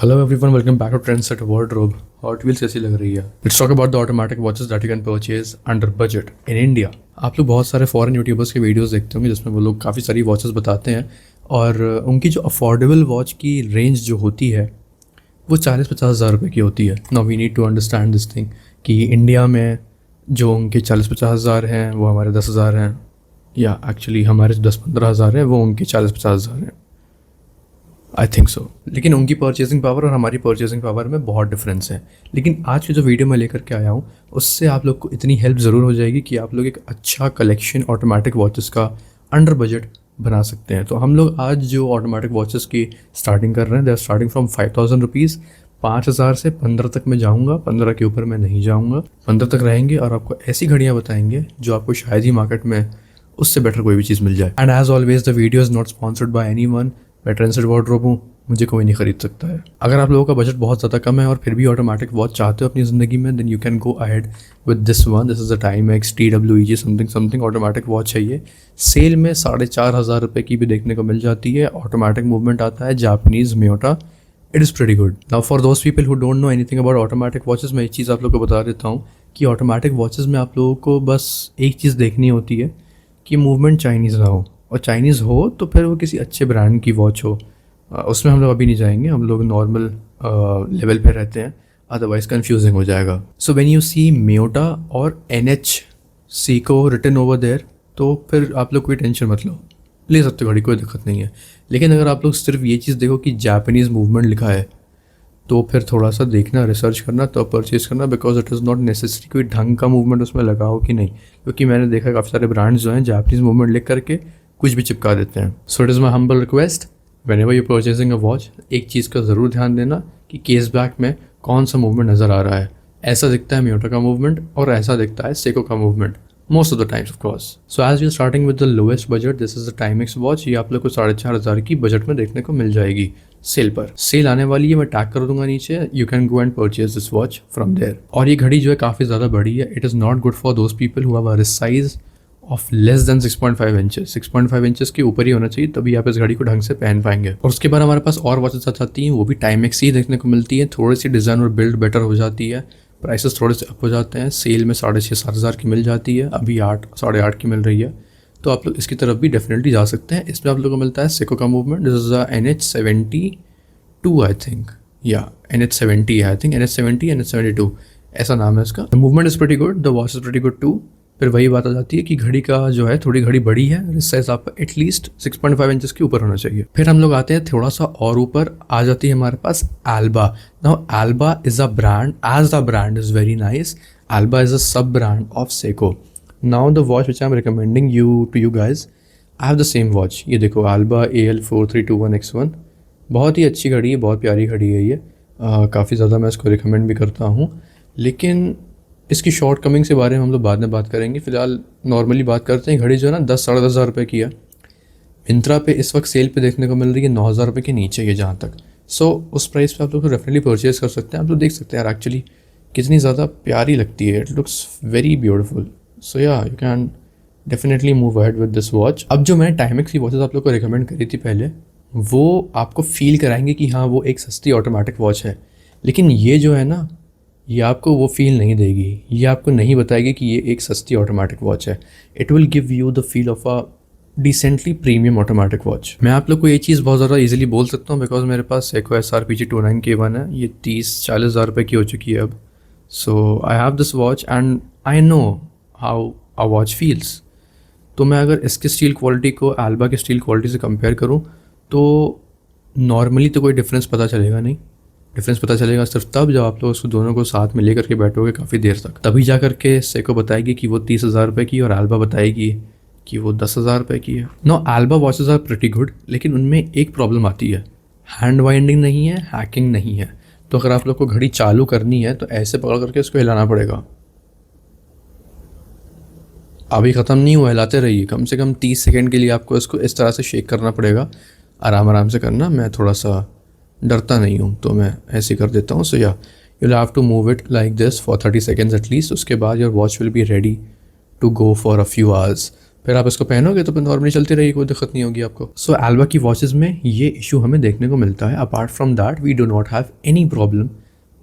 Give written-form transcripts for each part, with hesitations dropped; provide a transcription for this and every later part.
Hello everyone, welcome back to Trendset Wardrobe. Hot Wheels कैसी लग रही है? Let's talk about the automatic watches that you can purchase under budget in India. आप लोग बहुत सारे फॉरेन यूट्यूबर्स के वीडियोस देखते होंगे जिसमें वो लोग काफ़ी सारी वॉचेस बताते हैं और उनकी जो अफोर्डेबल वॉच की रेंज जो होती है वो 40-50 हज़ार रुपये की होती है. Now we need to understand this thing कि इंडिया में जो उनके 40-50 हज़ार हैं वो हमारे 10 हज़ार हैं, या एक्चुअली हमारे 10-15 हज़ार हैं वो उनके 40-50 हज़ार हैं. I think so. लेकिन उनकी परचेसिंग पावर और हमारी परचेसिंग पावर में बहुत डिफरेंस है. लेकिन आज की जो वीडियो मैं लेकर के आया हूँ उससे आप लोग को इतनी हेल्प ज़रूर हो जाएगी कि आप लोग एक अच्छा कलेक्शन ऑटोमेटिक वॉचेस का अंडर बजट बना सकते हैं. तो हम लोग आज जो ऑटोमेटिक वॉचेस की स्टार्टिंग कर रहे हैं, they are starting from 5,000 rupees. 5,000 से 15 तक मैं जाऊँगा, 15 के ऊपर मैं नहीं जाऊँगा. 15 तक रहेंगे और आपको ऐसी घड़ियाँ बताएंगे जो आपको शायद ही मार्केट में उससे बेटर कोई भी चीज़ मिल जाए. And as always the video is not sponsored by anyone. मैं ट्रेंडसेट वार्डरोब हूँ, मुझे कोई नहीं खरीद सकता है. अगर आप लोगों का बजट बहुत ज़्यादा कम है और फिर भी ऑटोमेटिक वॉच चाहते हो अपनी ज़िंदगी में, then you can go ahead with this one. This is the Timex TWEG something automatic watch है ये. सेल में 4,500 रुपये की भी देखने को मिल जाती है. ऑटोमेटिक मूवमेंट आता है, Japanese Miyota. It is pretty good. Now for those people who don't know anything about automatic watches, मैं एक चीज़ आप लोग को बता देता हूँ कि ऑटोमेटिक वॉचेस में आप लोगों को बस एक चीज़ देखनी होती है कि मूवमेंट चाइनीज़ ना हो, और चाइनीज़ हो तो फिर वो किसी अच्छे ब्रांड की वॉच हो. उसमें हम लोग अभी नहीं जाएंगे, हम लोग नॉर्मल लेवल पे रहते हैं, अदरवाइज कंफ्यूजिंग हो जाएगा. सो व्हेन यू सी म्योटा और NHC को रिटन ओवर देयर, तो फिर आप लोग कोई टेंशन मत लो, ले सकते हो घड़ी, कोई दिक्कत नहीं है. लेकिन अगर आप लोग सिर्फ ये चीज़ देखो कि जापानीज़ मूवमेंट लिखा है, तो फिर थोड़ा सा देखना, रिसर्च करना, तो परचेज़ करना, because it is not necessary कोई ढंग का मूवमेंट उसमें लगाओ कि नहीं. क्योंकि मैंने देखा काफ़ी सारे ब्रांड्स जो हैं जापानीज़ मूवमेंट लिख करके कुछ भी चिपका देते हैं. So it is my humble request, whenever you purchasing a watch, एक चीज़ का ज़रूर ध्यान देना कि केस बैक में कौन सा मूवमेंट नज़र आ रहा है. ऐसा दिखता है म्योटा का मूवमेंट और ऐसा दिखता है सेको का movement most of the times of course. So as you starting with the lowest budget, this is the Timex watch. ये आप लोग को 4,500 की बजट में देखने को मिल जाएगी सेल पर. सेल आने वाली है, मैं टैग कर दूंगा नीचे. You can go and purchase this watch from there. और ये घड़ी जो है काफ़ी ज़्यादा बड़ी है. It is not good for those people who have a wrist size of less than 6.5 inches. 6.5 inches के ऊपर ही होना चाहिए, तभी आप इस घड़ी को ढंग से पहन पाएंगे. और उसके बाद हमारे पास और वॉचेस आ जाती हैं, वो भी टाइमेक्स ही देखने को मिलती है. थोड़ी सी डिज़ाइन और बिल्ड बेटर हो जाती है, प्राइसेस थोड़े से अप हो जाते हैं. सेल में 6,500-7 हज़ार की मिल जाती है, अभी 8-8.5 की मिल रही है. तो आप लोग इसकी तरफ भी डेफिनेटली जा सकते हैं. इसमें आप लोगों को मिलता है सेको का movement. This is NH72 I think, या NH70 है आई थिंक, NH70 NH72 ऐसा नाम है इसका. The movement is pretty good, the watch is pretty good too. फिर वही बात आ जाती है कि घड़ी का जो है थोड़ी घड़ी बड़ी है, रिस्ट साइज आपका एटलीस्ट 6.5 इंचेस के ऊपर होना चाहिए. फिर हम लोग आते हैं थोड़ा सा और ऊपर, आ जाती है हमारे पास Alba. Now Alba is a brand, as the brand is very nice. Alba is a sub brand of Seiko. Now the watch which I am recommending to you guys, I have the same watch. ये देखो Elba AL4321X1. बहुत ही अच्छी घड़ी है, बहुत प्यारी घड़ी है ये. काफ़ी ज़्यादा मैं इसको रिकमेंड भी करता हूँ. लेकिन इसकी शॉर्ट कमिंग से बारे में हम लोग बाद में बात करेंगे. फिलहाल नॉर्मली बात करते हैं. घड़ी जो है ना 10-10.5 हज़ार रुपये की है. मिंत्रा पे इस वक्त सेल पे देखने को मिल रही है 9,000 रुपये के नीचे ये जहाँ तक. सो उस प्राइस पे आप लोग डेफिनेटली परचेज कर सकते हैं. आप लोग देख सकते हैं यार एक्चुअली कितनी ज़्यादा प्यारी लगती है. It looks very beautiful. So yeah you can definitely move ahead with this watch. अब जो मैंने टाइमेक्स की वॉचेस आप लोग को रिकमेंड करी थी पहले, वो आपको फील कराएंगे कि हाँ वो एक सस्ती ऑटोमेटिक वॉच है. लेकिन ये जो है ना, ये आपको वो फील नहीं देगी. ये आपको नहीं बताएगी कि ये एक सस्ती ऑटोमेटिक वॉच है. It will give you the feel of a decently premium automatic watch. मैं आप लोग को ये चीज़ बहुत ज़्यादा इजीली बोल सकता हूँ बिकॉज मेरे पास सेको SRPG29K1 है. ये 30-40 हज़ार रुपये की हो चुकी है अब. So I have this watch and I know how a watch feels. तो मैं अगर इसके स्टील क्वालिटी को एल्बा के स्टील क्वालिटी से कंपेयर करूँ तो नॉर्मली तो कोई डिफरेंस पता चलेगा नहीं. डिफरेंस पता चलेगा सिर्फ तब जब आप लोग उसको दोनों को साथ में लेकर के बैठोगे काफ़ी देर तक, तभी जा करके सेको बताएगी कि वो 30,000 रुपये की और एल्बा बताएगी कि वो 10,000 रुपये की है. No, Alba watches are pretty good, लेकिन उनमें एक प्रॉब्लम आती है, हैंड वाइंडिंग नहीं है, हैकिंग नहीं है. तो अगर आप लोग को घड़ी चालू करनी है तो ऐसे पकड़ करके उसको हिलाना पड़ेगा. अभी ख़त्म नहीं हुआ, हिलाते रहिए. कम से कम 30 सेकेंड के लिए आपको इसको इस तरह से शेक करना पड़ेगा. आराम आराम से करना. मैं थोड़ा सा डरता नहीं हूँ तो मैं ऐसे कर देता हूँ. So yeah you will have to move it like this for 30 seconds at least. उसके बाद your watch will be ready to go for a few hours. फिर आप इसको पहनोगे तो फिर नॉर्मली चलती रहेगी, कोई दिक्कत नहीं होगी आपको। सो एल्बा की वॉचेस में ये इशू हमें देखने को मिलता है। Apart from that we do not have any problem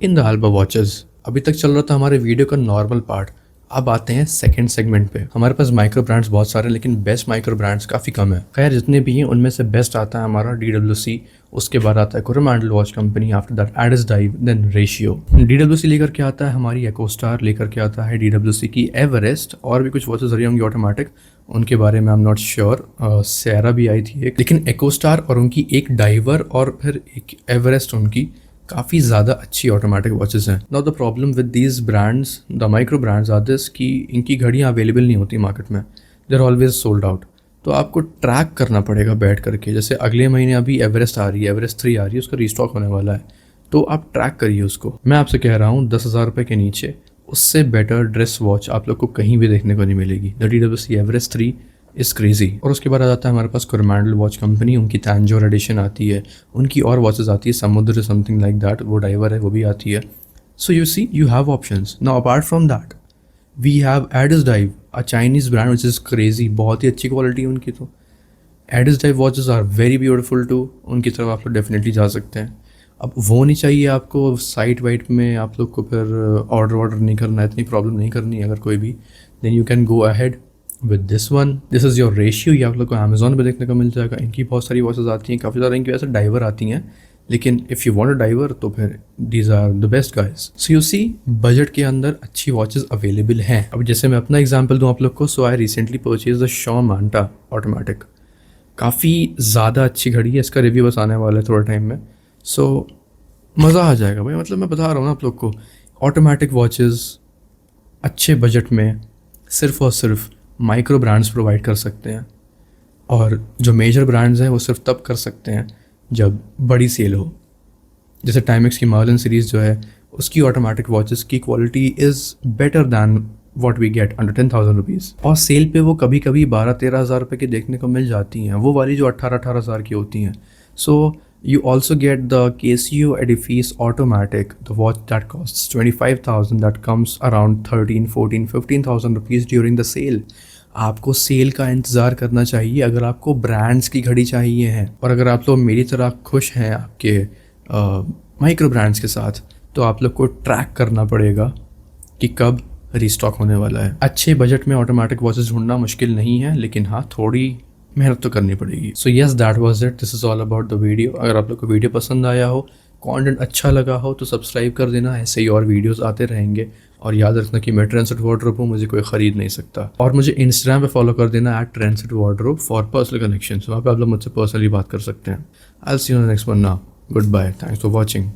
in the Alba watches. अभी तक चल रहा था हमारे वीडियो का नॉर्मल पार्ट, अब आते हैं सेकंड सेगमेंट पे। हमारे पास माइक्रो ब्रांड्स बहुत सारे हैं लेकिन बेस्ट माइक्रो ब्रांड्स काफ़ी कम है। खैर जितने भी हैं उनमें से बेस्ट आता है हमारा DWC, उसके बाद आता है Coromandel watch company, after that Addiesdive, then Ratio. DWC लेकर के आता है हमारी EcoStar, लेकर के आता है DWC की एवरेस्ट, और भी कुछ वॉचेस रही होंगी ऑटोमेटिक, उनके बारे में आई एम नॉट श्योर। सैरा भी आई थी एक, लेकिन EcoStar और उनकी एक डाइवर और फिर एक एवरेस्ट उनकी काफ़ी ज़्यादा अच्छी ऑटोमेटिक वॉचेस हैं। Now the problem with these brands, the micro brands are this कि इनकी घड़ियाँ अवेलेबल नहीं होती मार्केट में, they are always sold out. तो आपको ट्रैक करना पड़ेगा बैठ करके। जैसे अगले महीने अभी एवरेस्ट आ रही है, एवरेस्ट 3 आ रही है, उसका रीस्टॉक होने वाला है, तो आप ट्रैक करिए उसको। मैं आपसे कह रहा हूँ 10,000 रुपये के नीचे उससे बेटर ड्रेस वॉच आप लोग को कहीं भी देखने को नहीं मिलेगी। The DWC Everest 3 is crazy. और उसके बाद आ जाता है हमारे पास कोरोमंडल वॉच कंपनी, उनकी तंजौर एडिशन आती है, उनकी और वॉचेस आती है, समुद्र समथिंग लाइक दैट, वो डाइवर है वो भी आती है। So you see you have options. Now apart from that we have Addiesdive, a Chinese brand which is crazy, बहुत ही अच्छी क्वालिटी है उनकी। तो Addiesdive watches are very beautiful too, उनकी तरफ आप लोग डेफिनेटली जा सकते हैं। अब वो नहीं चाहिए आपको साइट वाइट में आप लोग को फिर ऑर्डर नहीं करना है, इतनी प्रॉब्लम नहीं करनी है अगर कोई भी, then you can go ahead with this one. This is your Ratio, ये आप लोग को अमेजोन पे देखने को मिल जाएगा। इनकी बहुत सारी वॉचेस आती हैं, काफ़ी ज़्यादा इनकी वैसे डाइवर आती हैं, लेकिन if you want a diver तो फिर these are the best guys. So you see budget के अंदर अच्छी वॉचेस अवेलेबल हैं। अब जैसे मैं अपना एग्जांपल दूं आप लोग को, so I recently purchase the Shaw Manta automatic, काफ़ी ज़्यादा अच्छी घड़ी है, इसका रिव्यू बस आने वाला है थोड़ा टाइम में। सो मज़ा आ जाएगा भाई, मतलब मैं बता रहा हूँ ना आप लोग को, ऑटोमेटिक वॉचेस अच्छे बजट में सिर्फ और सिर्फ माइक्रो ब्रांड्स प्रोवाइड कर सकते हैं, और जो मेजर ब्रांड्स हैं वो सिर्फ तब कर सकते हैं जब बड़ी सेल हो। जैसे टाइमेक्स की मर्लिन सीरीज़ जो है उसकी ऑटोमेटिक वॉचेस की quality is better than what we get under 10,000 rupees, और सेल पे वो कभी कभी 12-13 हज़ार रुपये की देखने को मिल जाती हैं, वो वाली जो 18-18 हज़ार की होती हैं। सो you also get the Casio Edifice Automatic, the watch that costs 25,000, that comes around 13, 14, 15,000 rupees during the sale. आपको सेल का इंतज़ार करना चाहिए अगर आपको ब्रांड्स की घड़ी चाहिए है, और अगर आप लोग मेरी तरह खुश हैं आपके माइक्रो ब्रांड्स के साथ, तो आप लोग को ट्रैक करना पड़ेगा कि कब रीस्टॉक होने वाला है। अच्छे बजट में ऑटोमेटिक वॉचेस ढूंढना मुश्किल नहीं है, लेकिन हाँ थोड़ी मेहनत तो करनी पड़ेगी। So yes that was it, this is all about the video. अगर आप लोग को वीडियो पसंद आया हो, कंटेंट अच्छा लगा हो, तो सब्सक्राइब कर देना, ऐसे ही और वीडियोस आते रहेंगे। और याद रखना कि मैं ट्रेंडसेट वार्डरोब हूँ, मुझे कोई ख़रीद नहीं सकता। और मुझे इंस्टाग्राम पे फॉलो कर देना @ट्रेंडसेट वार्डरोब फॉर पर्सनल कनेक्शन। वहाँ पे आप लोग मुझसे पर्सनली बात कर सकते हैं। I will see you in the next one now, good bye, thanks for watching.